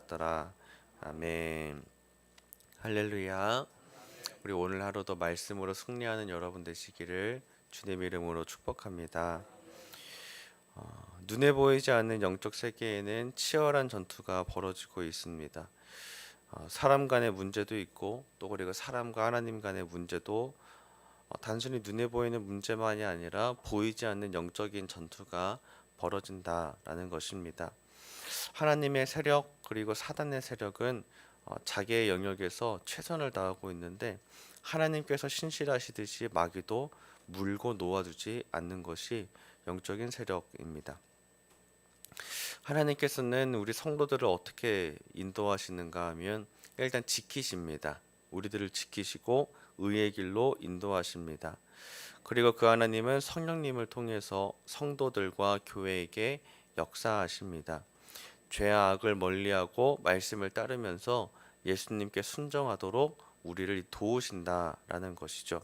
주셨더라. 아멘. 할렐루야. 우리 오늘 하루도 말씀으로 승리하는 여러분 되시기를 주님 이름으로 축복합니다. 눈에 보이지 않는 영적 세계에는 치열한 전투가 벌어지고 있습니다. 사람 간의 문제도 있고 또 그리고 사람과 하나님 간의 문제도 단순히 눈에 보이는 문제만이 아니라 보이지 않는 영적인 전투가 벌어진다라는 것입니다. 하나님의 세력 그리고 사단의 세력은 자기의 영역에서 최선을 다하고 있는데 하나님께서 신실하시듯이 마귀도 물고 놓아두지 않는 것이 영적인 세력입니다. 하나님께서는 우리 성도들을 어떻게 인도하시는가 하면 일단 지키십니다. 우리들을 지키시고 의의 길로 인도하십니다. 그리고 그 하나님은 성령님을 통해서 성도들과 교회에게 역사하십니다. 죄와 악을 멀리하고 말씀을 따르면서 예수님께 순종하도록 우리를 도우신다라는 것이죠.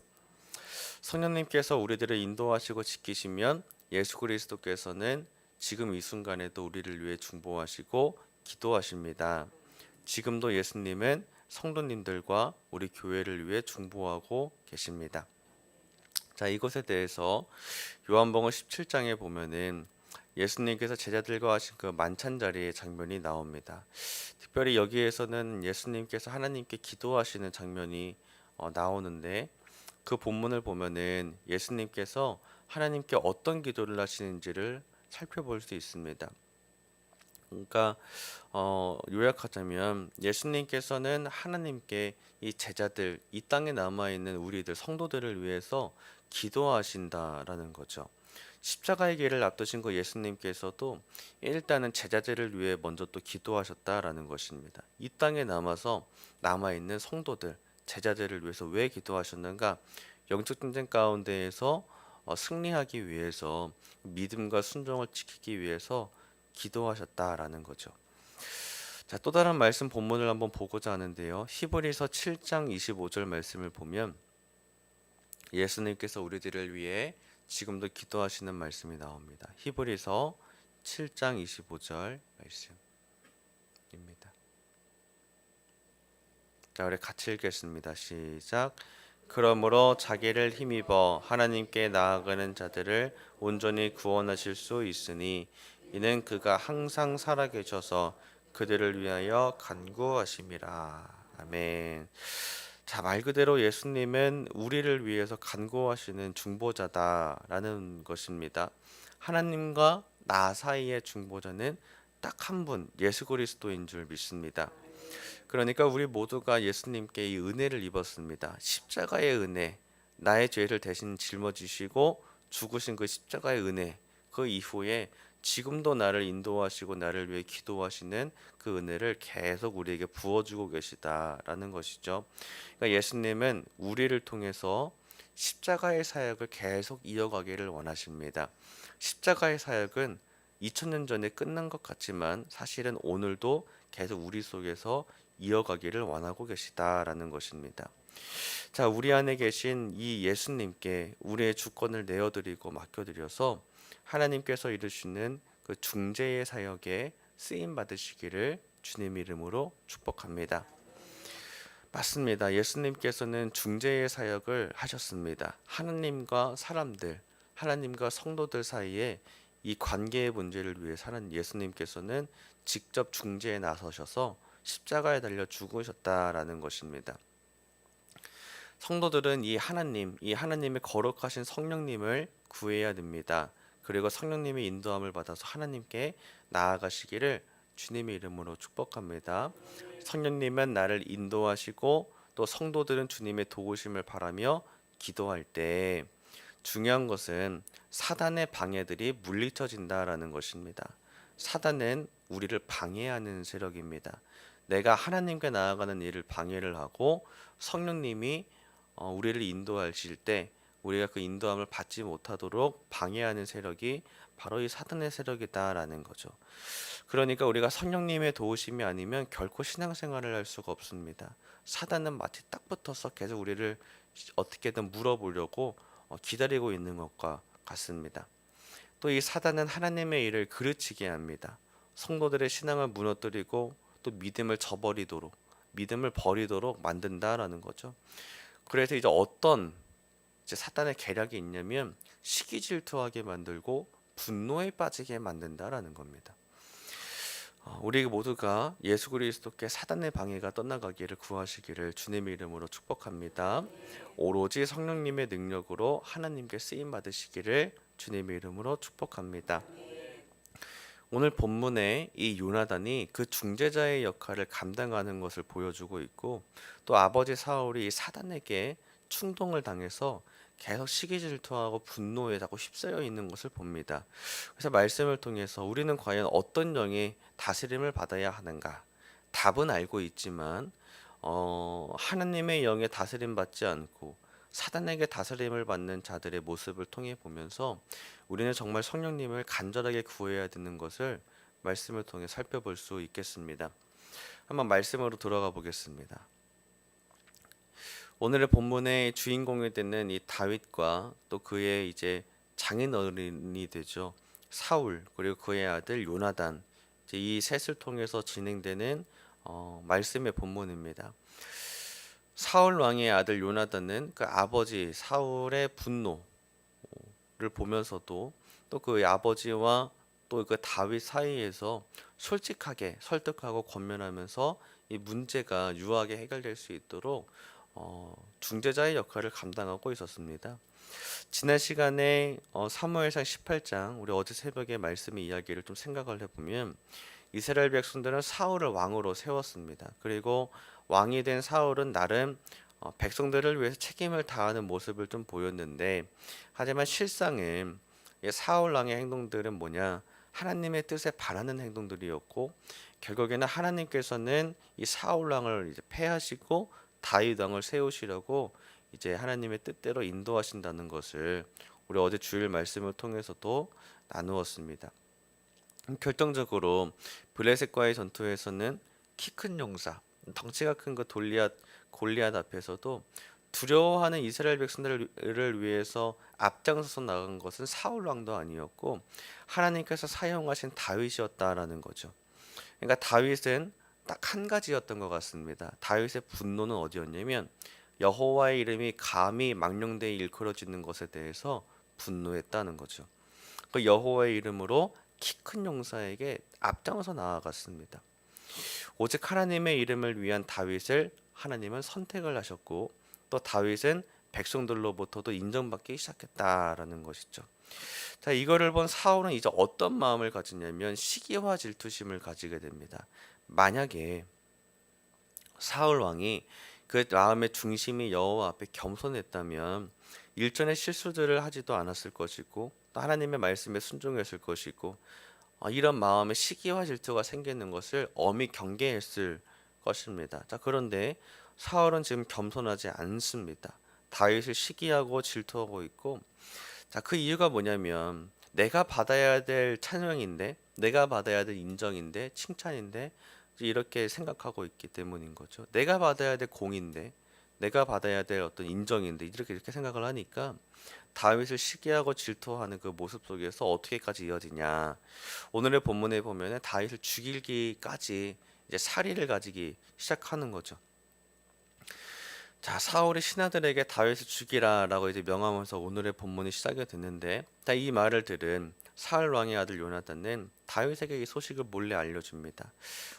성령님께서 우리들을 인도하시고 지키시면 예수 그리스도께서는 지금 이 순간에도 우리를 위해 중보하시고 기도하십니다. 지금도 예수님은 성도님들과 우리 교회를 위해 중보하고 계십니다. 자, 이것에 대해서 요한복음 17장에 보면은 예수님께서 제자들과 하신 그 만찬 자리의 장면이 나옵니다. 특별히 여기에서는 예수님께서 하나님께 기도하시는 장면이 나오는데 그 본문을 보면은 예수님께서 하나님께 어떤 기도를 하시는지를 살펴볼 수 있습니다. 그러니까 요약하자면 예수님께서는 하나님께 이 제자들, 이 땅에 남아 있는 우리들 성도들을 위해서 기도하신다라는 거죠. 십자가의 길을 앞두신 그 예수님께서도 일단은 제자들을 위해 먼저 또 기도하셨다라는 것입니다. 이 땅에 남아 있는 성도들, 제자들을 위해서 왜 기도하셨는가? 영적 전쟁 가운데에서 승리하기 위해서 믿음과 순종을 지키기 위해서 기도하셨다라는 거죠. 자, 또 다른 말씀 본문을 한번 보고자 하는데요. 히브리서 7장 25절 말씀을 보면 예수님께서 우리들을 위해 지금도 기도하시는 말씀이 나옵니다. 히브리서 7장 25절 말씀입니다. 자, 우리 같이 읽겠습니다. 시작. 그러므로 자기를 힘입어 하나님께 나아가는 자들을 온전히 구원하실 수 있으니 이는 그가 항상 살아계셔서 그들을 위하여 간구하심이라. 아멘. 자, 말 그대로 예수님은 우리를 위해서 간구하시는 중보자다라는 것입니다. 하나님과 나 사이의 중보자는 딱 한 분, 예수 그리스도인 줄 믿습니다. 그러니까 우리 모두가 예수님께 이 은혜를 입었습니다. 십자가의 은혜, 나의 죄를 대신 짊어지시고 죽으신 그 십자가의 은혜, 그 이후에 지금도 나를 인도하시고 나를 위해 기도하시는 그 은혜를 계속 우리에게 부어주고 계시다라는 것이죠. 그러니까 예수님은 우리를 통해서 십자가의 사역을 계속 이어가기를 원하십니다. 십자가의 사역은 2000년 전에 끝난 것 같지만 사실은 오늘도 계속 우리 속에서 이어가기를 원하고 계시다라는 것입니다. 자, 우리 안에 계신 이 예수님께 우리의 주권을 내어드리고 맡겨드려서 하나님께서 이루시는 그 중재의 사역에 쓰임 받으시기를 주님 이름으로 축복합니다. 맞습니다. 예수님께서는 중재의 사역을 하셨습니다. 하나님과 사람들, 하나님과 성도들 사이에 이 관계의 문제를 위해 사는 예수님께서는 직접 중재에 나서셔서 십자가에 달려 죽으셨다라는 것입니다. 성도들은 이 하나님의 거룩하신 성령님을 구해야 됩니다. 그리고 성령님의 인도함을 받아서 하나님께 나아가시기를 주님의 이름으로 축복합니다. 성령님은 나를 인도하시고 또 성도들은 주님의 도우심을 바라며 기도할 때 중요한 것은 사단의 방해들이 물리쳐진다라는 것입니다. 사단은 우리를 방해하는 세력입니다. 내가 하나님께 나아가는 일을 방해를 하고 성령님이 우리를 인도하실 때 우리가 그 인도함을 받지 못하도록 방해하는 세력이 바로 이 사단의 세력이다라는 거죠. 그러니까 우리가 성령님의 도우심이 아니면 결코 신앙생활을 할 수가 없습니다. 사단은 마치 딱 붙어서 계속 우리를 어떻게든 물어보려고 기다리고 있는 것과 같습니다. 또 이 사단은 하나님의 일을 그르치게 합니다. 성도들의 신앙을 무너뜨리고 또 믿음을 버리도록 만든다라는 거죠. 그래서 이제 어떤 이제 사단의 계략이 있냐면 시기 질투하게 만들고 분노에 빠지게 만든다라는 겁니다. 우리 모두가 예수 그리스도께 사단의 방해가 떠나가기를 구하시기를 주님의 이름으로 축복합니다. 오로지 성령님의 능력으로 하나님께 쓰임 받으시기를 주님의 이름으로 축복합니다. 오늘 본문에 이 요나단이 그 중재자의 역할을 감당하는 것을 보여주고 있고, 또 아버지 사울이 이 사단에게 충동을 당해서 계속 시기 질투하고 분노에 자꾸 휩싸여 있는 것을 봅니다. 그래서 말씀을 통해서 우리는 과연 어떤 영의 다스림을 받아야 하는가? 답은 알고 있지만 하나님의 영의 다스림 받지 않고 사단에게 다스림을 받는 자들의 모습을 통해 보면서 우리는 정말 성령님을 간절하게 구해야 되는 것을 말씀을 통해 살펴볼 수 있겠습니다. 한번 말씀으로 들어가 보겠습니다. 오늘의 본문의 주인공이 되는 이 다윗과 또 그의 이제 장인어른이 되죠. 사울, 그리고 그의 아들 요나단, 이제 이 셋을 통해서 진행되는 말씀의 본문입니다. 사울 왕의 아들 요나단은 그 아버지 사울의 분노를 보면서도 또 그 아버지와 또 그 다윗 사이에서 솔직하게 설득하고 권면하면서 이 문제가 유하게 해결될 수 있도록 중재자의 역할을 감당하고 있었습니다. 지난 시간에 사무엘상 18장 우리 어제 새벽에 말씀 이야기를 좀 생각을 해보면 이스라엘 백성들은 사울을 왕으로 세웠습니다. 그리고 왕이 된 사울은 나름 백성들을 위해서 책임을 다하는 모습을 좀 보였는데, 하지만 실상은 사울 왕의 행동들은 뭐냐? 하나님의 뜻에 반하는 행동들이었고, 결국에는 하나님께서는 이 사울 왕을 이제 패하시고 다윗 왕을 세우시려고 이제 하나님의 뜻대로 인도하신다는 것을 우리 어제 주일 말씀을 통해서도 나누었습니다. 결정적으로 블레셋과의 전투에서는 키 큰 용사, 덩치가 큰 그 골리앗 앞에서도 두려워하는 이스라엘 백성들을 위해서 앞장서서 나간 것은 사울 왕도 아니었고 하나님께서 사용하신 다윗이었다라는 거죠. 그러니까 다윗은 딱 한 가지였던 것 같습니다. 다윗의 분노는 어디였냐면 여호와의 이름이 감히 망령되이 일컬어지는 것에 대해서 분노했다는 거죠. 그 여호와의 이름으로 키 큰 용사에게 앞장서 나아갔습니다. 오직 하나님의 이름을 위한 다윗을 하나님은 선택을 하셨고, 또 다윗은 백성들로부터도 인정받기 시작했다라는 것이죠. 자, 이거를 본 사울은 이제 어떤 마음을 가지냐면 시기와 질투심을 가지게 됩니다. 만약에 사울 왕이 그 마음의 중심이 여호와 앞에 겸손했다면 일전의 실수들을 하지도 않았을 것이고 또 하나님의 말씀에 순종했을 것이고, 이런 마음의 시기와 질투가 생기는 것을 엄히 경계했을 것입니다. 자, 그런데 사울은 지금 겸손하지 않습니다. 다윗을 시기하고 질투하고 있고, 자, 그 이유가 뭐냐면 내가 받아야 될 찬양인데, 내가 받아야 될 인정인데, 칭찬인데 이렇게 생각하고 있기 때문인 거죠. 내가 받아야 될 공인데, 내가 받아야 될 어떤 인정인데 이렇게 생각을 하니까 다윗을 시기하고 질투하는 그 모습 속에서 어떻게까지 이어지냐? 오늘의 본문에 보면은 다윗을 죽이기까지 이제 살의를 가지기 시작하는 거죠. 자, 사울이 신하들에게 다윗을 죽이라라고 이제 명하면서 오늘의 본문이 시작이 됐는데, 이 말을 들은 사울 왕의 아들 요나단은 다윗에게 이 소식을 몰래 알려줍니다.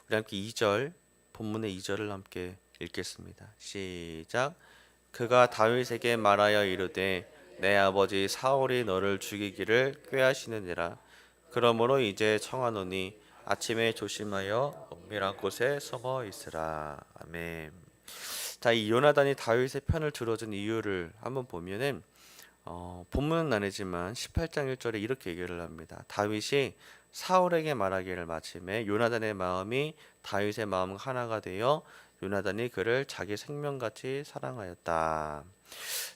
우리 함께 2절, 본문의 2절을 함께 읽겠습니다. 시작. 그가 다윗에게 말하여 이르되 내 아버지 사울이 너를 죽이기를 꾀하시느니라. 그러므로 이제 청하노니 아침에 조심하여 은밀한 곳에 숨어 있으라. 아멘. 자, 이 요나단이 다윗의 편을 들어준 이유를 한번 보면은 본문은 아니지만 18장 1절에 이렇게 얘기를 합니다. 다윗이 사울에게 말하기를 마침에 요나단의 마음이 다윗의 마음과 하나가 되어 요나단이 그를 자기 생명같이 사랑하였다.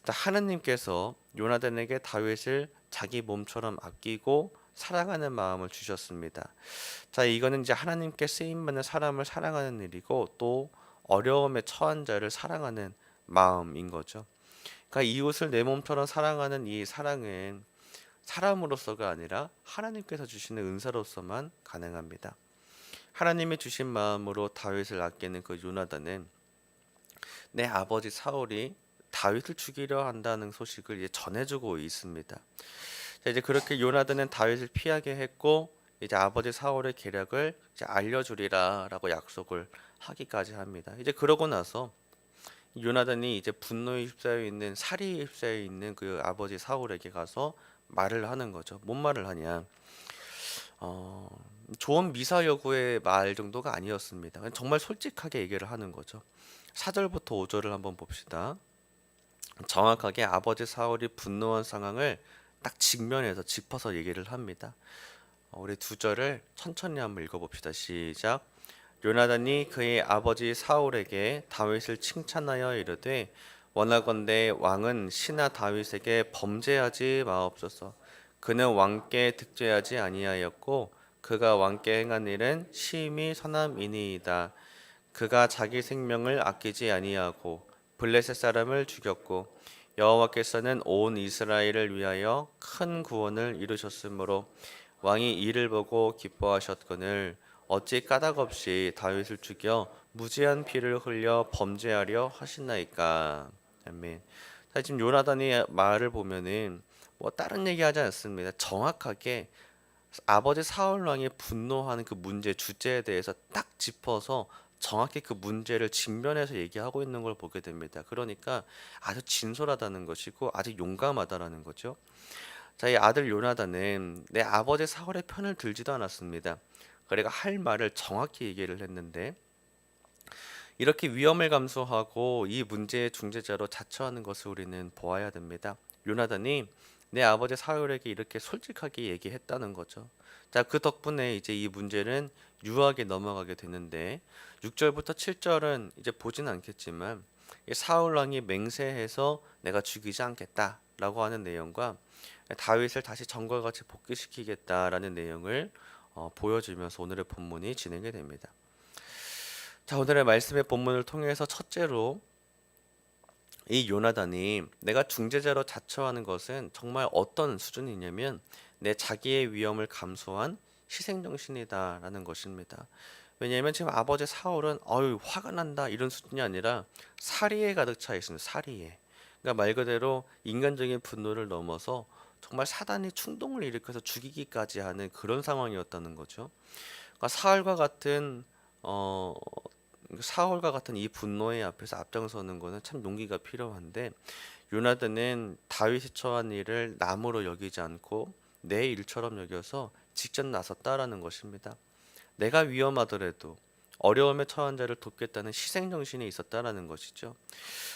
하나님께서 요나단에게 다윗을 자기 몸처럼 아끼고 사랑하는 마음을 주셨습니다. 자, 이거는 이제 하나님께 쓰임받는 사람을 사랑하는 일이고 또 어려움에 처한 자를 사랑하는 마음인 거죠. 그러니까 이웃을 내 몸처럼 사랑하는 이 사랑은 사람으로서가 아니라 하나님께서 주시는 은사로서만 가능합니다. 하나님이 주신 마음으로 다윗을 아끼는 그 요나단은 내 아버지 사울이 다윗을 죽이려 한다는 소식을 이제 전해주고 있습니다. 자, 이제 그렇게 요나단은 다윗을 피하게 했고 이제 아버지 사울의 계략을 이제 알려주리라라고 약속을 하기까지 합니다. 이제 그러고 나서 요나단이 이제 분노에 휩싸여 있는 살이 휩싸여 있는 그 아버지 사울에게 가서 말을 하는 거죠. 뭔 말을 하냐? 어, 좋은 미사여구의 말 정도가 아니었습니다. 그냥 정말 솔직하게 얘기를 하는 거죠. 4절부터 5절을 한번 봅시다. 정확하게 아버지 사울이 분노한 상황을 딱 직면해서 짚어서 얘기를 합니다. 우리 두 절을 천천히 한번 읽어봅시다. 시작. 요나단이 그의 아버지 사울에게 다윗을 칭찬하여 이르되 원하건대 왕은 신하 다윗에게 범죄하지 마옵소서. 그는 왕께 득죄하지 아니하였고 그가 왕께 행한 일은 심히 선함이니이다. 그가 자기 생명을 아끼지 아니하고 블레셋 사람을 죽였고 여호와께서는 온 이스라엘을 위하여 큰 구원을 이루셨으므로 왕이 이를 보고 기뻐하셨거늘 어찌 까닭없이 다윗을 죽여 무지한 피를 흘려 범죄하려 하시나이까. 아멘. 자, 지금 요나단의 말을 보면은 뭐 다른 얘기하지 않습니다. 정확하게 아버지 사울 왕이 분노하는 그 문제 주제에 대해서 딱 짚어서 정확히 그 문제를 직면해서 얘기하고 있는 걸 보게 됩니다. 그러니까 아주 진솔하다는 것이고 아주 용감하다라는 거죠. 자, 이 아들 요나단은 내 아버지 사울의 편을 들지도 않았습니다. 그래가 할 말을 정확히 얘기를 했는데 이렇게 위험을 감수하고 이 문제의 중재자로 자처하는 것을 우리는 보아야 됩니다. 요나단이 내 아버지 사울에게 이렇게 솔직하게 얘기했다는 거죠. 자, 그 덕분에 이제 이 문제는 유하게 넘어가게 되는데 6절부터 7절은 이제 보진 않겠지만 이 사울 왕이 맹세해서 내가 죽이지 않겠다라고 하는 내용과 다윗을 다시 전과 같이 복귀시키겠다라는 내용을 보여주면서 오늘의 본문이 진행이 됩니다. 자, 오늘의 말씀의 본문을 통해서 첫째로 이 요나단이 내가 중재자로 자처하는 것은 정말 어떤 수준이냐면 내 자기의 위험을 감수한 희생정신이다라는 것입니다. 왜냐하면 지금 아버지 사울은 어유 화가 난다 이런 수준이 아니라 살이에 가득 차 있습니다. 살이에. 그러니까 말 그대로 인간적인 분노를 넘어서 정말 사단이 충동을 일으켜서 죽이기까지 하는 그런 상황이었다는 거죠. 그러니까 어, 사울과 같은 이 분노의 앞에서 앞장서는 것은 참 용기가 필요한데 요나단은 다윗이 처한 일을 남으로 여기지 않고 내 일처럼 여겨서 직접 나섰다라는 것입니다. 내가 위험하더라도 어려움에 처한 자를 돕겠다는 희생정신이 있었다라는 것이죠.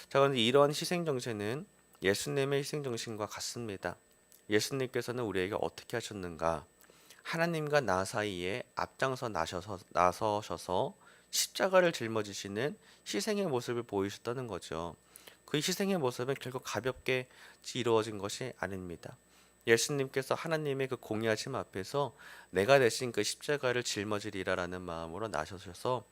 자, 그런데 이러한 희생정신은 예수님의 희생정신과 같습니다. 예수님께서는 우리에게 어떻게 하셨는가? 하나님과 나 사이에 앞장서 나서셔서 십자가를 짊어지시는 희생의 모습을 보이셨다는 거죠. 그 희생의 모습은 결국 가볍게 이루어진 것이 아닙니다. 예수님께서 하나님의 그 공의하심 앞에서 내가 대신 그 십자가를 짊어지리라라는 마음으로 나서셔서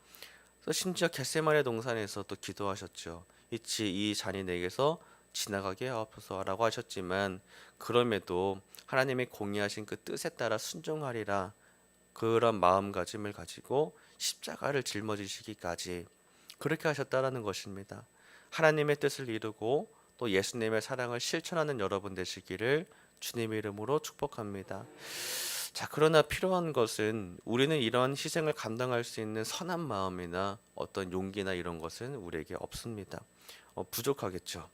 심지어 겟세마네 동산에서 또 기도하셨죠. 이 잔이 내게서 지나가게 하옵소서라고 하셨지만 그럼에도 하나님의 공의하신 그 뜻에 따라 순종하리라 그런 마음가짐을 가지고 십자가를 짊어지시기까지 그렇게 하셨다라는 것입니다. 하나님의 뜻을 이루고 또 예수님의 사랑을 실천하는 여러분 되시기를 주님의 이름으로 축복합니다. 자, 그러나 필요한 것은 우리는 이런 희생을 감당할 수 있는 선한 마음이나 어떤 용기나 이런 것은 우리에게 없습니다. 부족하겠죠.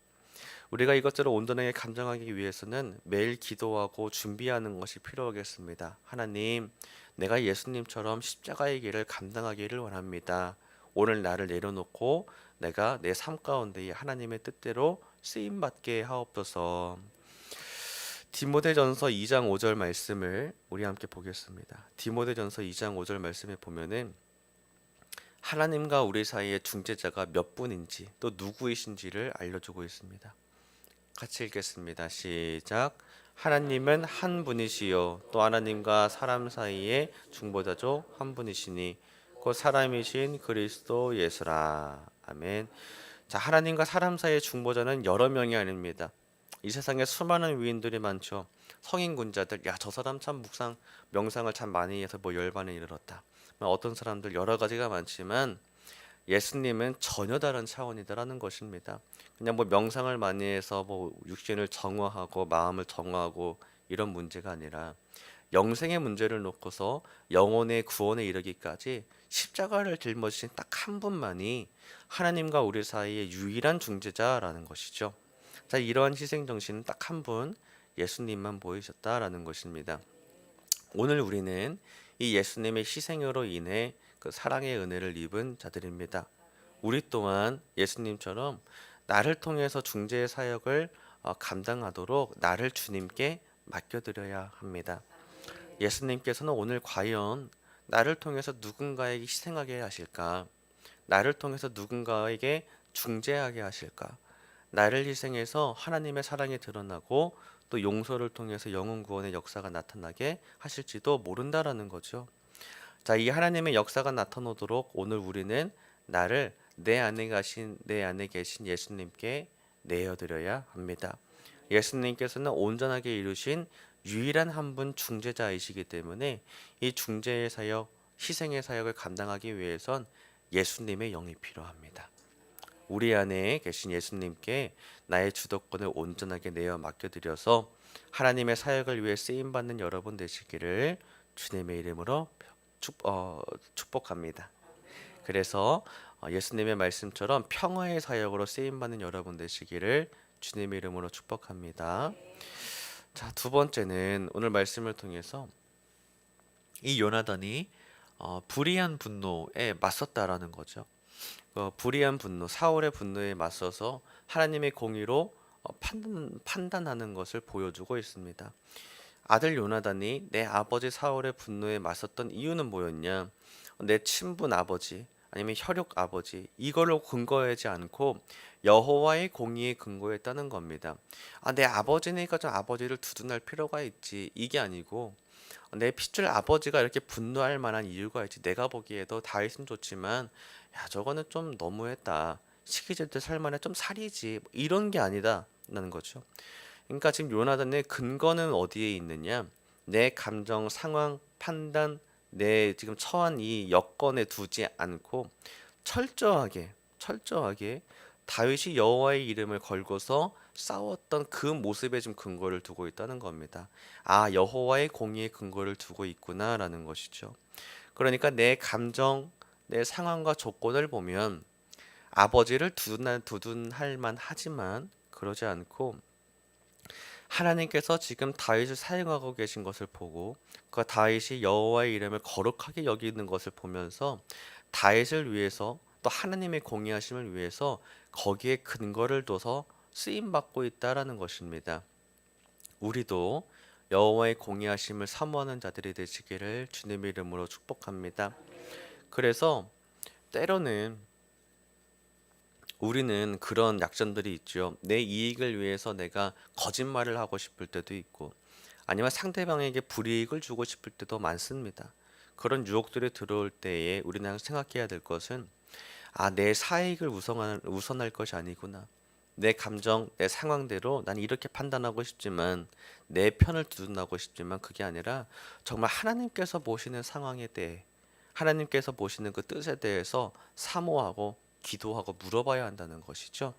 우리가 이것들을 온전하게 감당하기 위해서는 매일 기도하고 준비하는 것이 필요하겠습니다. 하나님, 내가 예수님처럼 십자가의 길을 감당하기를 원합니다. 오늘 나를 내려놓고 내가 내 삶 가운데 하나님의 뜻대로 쓰임 받게 하옵소서. 디모데전서 2장 5절 말씀을 우리 함께 보겠습니다. 디모데전서 2장 5절 말씀에 보면은 하나님과 우리 사이의 중재자가 몇 분인지 또 누구이신지를 알려주고 있습니다. 같이 읽겠습니다. 시작. 하나님은 한 분이시요 또 하나님과 사람 사이의 중보자죠 한 분이시니 곧 사람이신 그리스도 예수라. 아멘. 자, 하나님과 사람 사이의 중보자는 여러 명이 아닙니다. 이 세상에 수많은 위인들이 많죠. 성인 군자들, 야, 저 사람 참 명상을 참 많이 해서 뭐 열반에 이르렀다. 어떤 사람들 여러 가지가 많지만 예수님은 전혀 다른 차원이다라는 것입니다. 그냥 뭐 명상을 많이 해서 뭐 육신을 정화하고 마음을 정화하고 이런 문제가 아니라 영생의 문제를 놓고서 영혼의 구원에 이르기까지 십자가를 짊어지신 딱 한 분만이 하나님과 우리 사이의 유일한 중재자라는 것이죠. 자, 이러한 희생 정신은 딱 한 분 예수님만 보이셨다라는 것입니다. 오늘 우리는 이 예수님의 희생으로 인해 그 사랑의 은혜를 입은 자들입니다. 우리 또한 예수님처럼 나를 통해서 중재의 사역을 감당하도록 나를 주님께 맡겨드려야 합니다. 예수님께서는 오늘 과연 나를 통해서 누군가에게 희생하게 하실까? 나를 통해서 누군가에게 중재하게 하실까? 나를 희생해서 하나님의 사랑이 드러나고 또 용서를 통해서 영혼 구원의 역사가 나타나게 하실지도 모른다라는 거죠. 자, 이 하나님의 역사가 나타나도록 오늘 우리는 나를 내 안에 계신 예수님께 내어드려야 합니다. 예수님께서는 온전하게 이루신 유일한 한 분 중재자이시기 때문에 이 중재의 사역, 희생의 사역을 감당하기 위해선 예수님의 영이 필요합니다. 우리 안에 계신 예수님께 나의 주도권을 온전하게 내어 맡겨드려서 하나님의 사역을 위해 쓰임받는 여러분 되시기를 주님의 이름으로 축복합니다. 그래서 예수님의 말씀처럼 평화의 사역으로 쓰임받는 여러분 되시기를 주님의 이름으로 축복합니다. 자, 두 번째는 오늘 말씀을 통해서 이 요나단이 불의한 분노에 맞섰다라는 거죠. 불의한 분노, 사울의 분노에 맞서서 하나님의 공의로 판단하는 것을 보여주고 있습니다. 아들 요나단이 내 아버지 사울의 분노에 맞섰던 이유는 뭐였냐? 내 친분 아버지 아니면 혈육 아버지 이걸로 근거하지 않고 여호와의 공의에 근거했다는 겁니다. 내 아버지니까 좀 아버지를 두둔할 필요가 있지 이게 아니고 내 핏줄 아버지가 이렇게 분노할 만한 이유가 있지. 내가 보기에도 다윗은 좋지만 야 저거는 좀 너무했다. 시기질 때 살만해 좀 살이지 이런 게 아니다라는 거죠. 그러니까 지금 요나단의 근거는 어디에 있느냐? 내 감정, 상황, 판단, 내 지금 처한 이 여건에 두지 않고 철저하게 다윗이 여호와의 이름을 걸고서 싸웠던 그 모습에 좀 근거를 두고 있다는 겁니다. 여호와의 공의에 근거를 두고 있구나라는 것이죠. 그러니까 내 감정, 내 상황과 조건을 보면 아버지를 두둔할 만하지만 그러지 않고 하나님께서 지금 다윗을 사용하고 계신 것을 보고 그 다윗이 여호와의 이름을 거룩하게 여기는 것을 보면서 다윗을 위해서 또 하나님의 공의하심을 위해서 거기에 근거를 둬서 쓰임 받고 있다라는 것입니다. 우리도 여호와의 공의하심을 사모하는 자들이 되시기를 주님의 이름으로 축복합니다. 그래서 때로는 우리는 그런 약점들이 있죠. 내 이익을 위해서 내가 거짓말을 하고 싶을 때도 있고 아니면 상대방에게 불이익을 주고 싶을 때도 많습니다. 그런 유혹들이 들어올 때에 우리는 항상 생각해야 될 것은 내 사익을 우선할 것이 아니구나. 내 감정, 내 상황대로 난 이렇게 판단하고 싶지만 내 편을 두둔하고 싶지만 그게 아니라 정말 하나님께서 보시는 상황에 대해 하나님께서 보시는 그 뜻에 대해서 사모하고 기도하고 물어봐야 한다는 것이죠.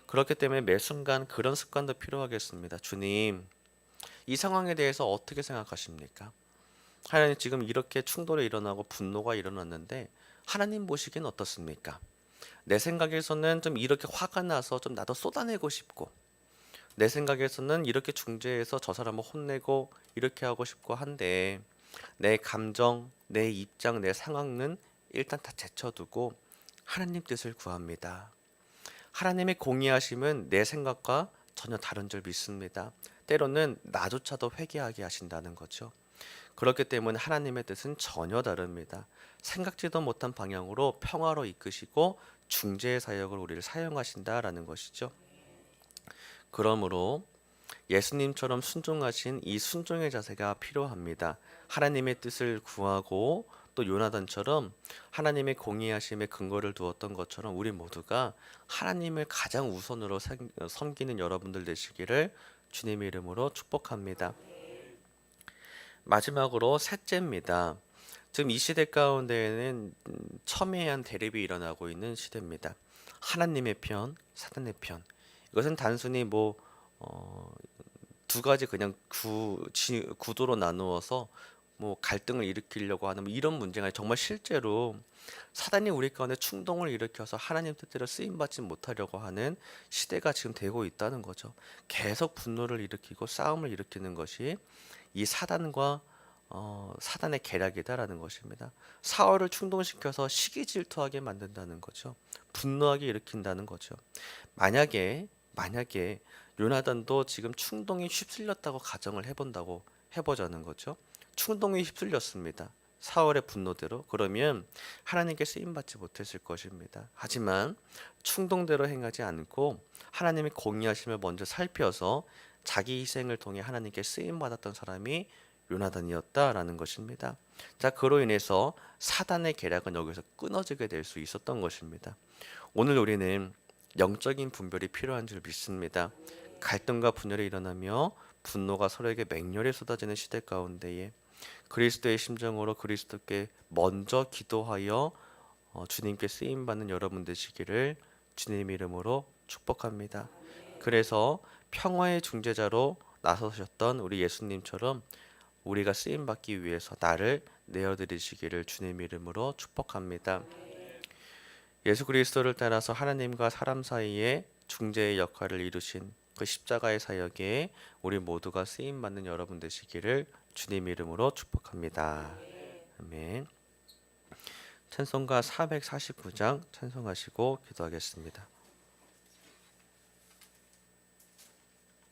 그렇기 때문에 매 순간 그런 습관도 필요하겠습니다. 주님, 이 상황에 대해서 어떻게 생각하십니까? 하나님 지금 이렇게 충돌이 일어나고 분노가 일어났는데 하나님 보시기엔 어떻습니까? 내 생각에서는 좀 이렇게 화가 나서 좀 나도 쏟아내고 싶고 내 생각에서는 이렇게 중재해서 저 사람을 혼내고 이렇게 하고 싶고 한데 내 감정, 내 입장, 내 상황은 일단 다 제쳐두고 하나님 뜻을 구합니다. 하나님의 공의하심은 내 생각과 전혀 다른 줄 믿습니다. 때로는 나조차도 회개하게 하신다는 거죠. 그렇기 때문에 하나님의 뜻은 전혀 다릅니다. 생각지도 못한 방향으로 평화로 이끄시고 중재의 사역을 우리를 사용하신다라는 것이죠. 그러므로 예수님처럼 순종하신 이 순종의 자세가 필요합니다. 하나님의 뜻을 구하고 또 요나단처럼 하나님의 공의하심에 근거를 두었던 것처럼 우리 모두가 하나님을 가장 우선으로 섬기는 여러분들 되시기를 주님의 이름으로 축복합니다. 마지막으로 셋째입니다. 지금 이 시대 가운데에는 첨예한 대립이 일어나고 있는 시대입니다. 하나님의 편, 사단의 편. 이것은 단순히 두 가지 그냥 구도로 나누어서 갈등을 일으키려고 하는 이런 문제가 아니라 정말 실제로 사단이 우리 가운데 충동을 일으켜서 하나님 뜻대로 쓰임 받지 못하려고 하는 시대가 지금 되고 있다는 거죠. 계속 분노를 일으키고 싸움을 일으키는 것이 이 사단의 계략이다라는 것입니다. 사울을 충동시켜서 시기 질투하게 만든다는 거죠. 분노하게 일으킨다는 거죠. 만약에 요나단도 지금 충동이 휩쓸렸다고 가정을 해보자는 거죠. 충동이 휩쓸렸습니다. 사울의 분노대로. 그러면 하나님께 쓰임 받지 못했을 것입니다. 하지만 충동대로 행하지 않고 하나님의 공의하심을 먼저 살펴서 자기 희생을 통해 하나님께 쓰임 받았던 사람이 요나단이었다라는 것입니다. 자, 그로 인해서 사단의 계략은 여기서 끊어지게 될 수 있었던 것입니다. 오늘 우리는 영적인 분별이 필요한 줄 믿습니다. 갈등과 분열이 일어나며 분노가 서로에게 맹렬히 쏟아지는 시대 가운데에 그리스도의 심정으로 그리스도께 먼저 기도하여 주님께 쓰임 받는 여러분 되시기를 주님 이름으로 축복합니다. 그래서 평화의 중재자로 나서셨던 우리 예수님처럼 우리가 쓰임 받기 위해서 나를 내어 드리시기를 주님 이름으로 축복합니다. 예수 그리스도를 따라서 하나님과 사람 사이에 중재의 역할을 이루신 그 십자가의 사역에 우리 모두가 쓰임 받는 여러분 되시기를 주님 이름으로 축복합니다. 아멘. 찬송가 449장 찬송하시고 기도하겠습니다.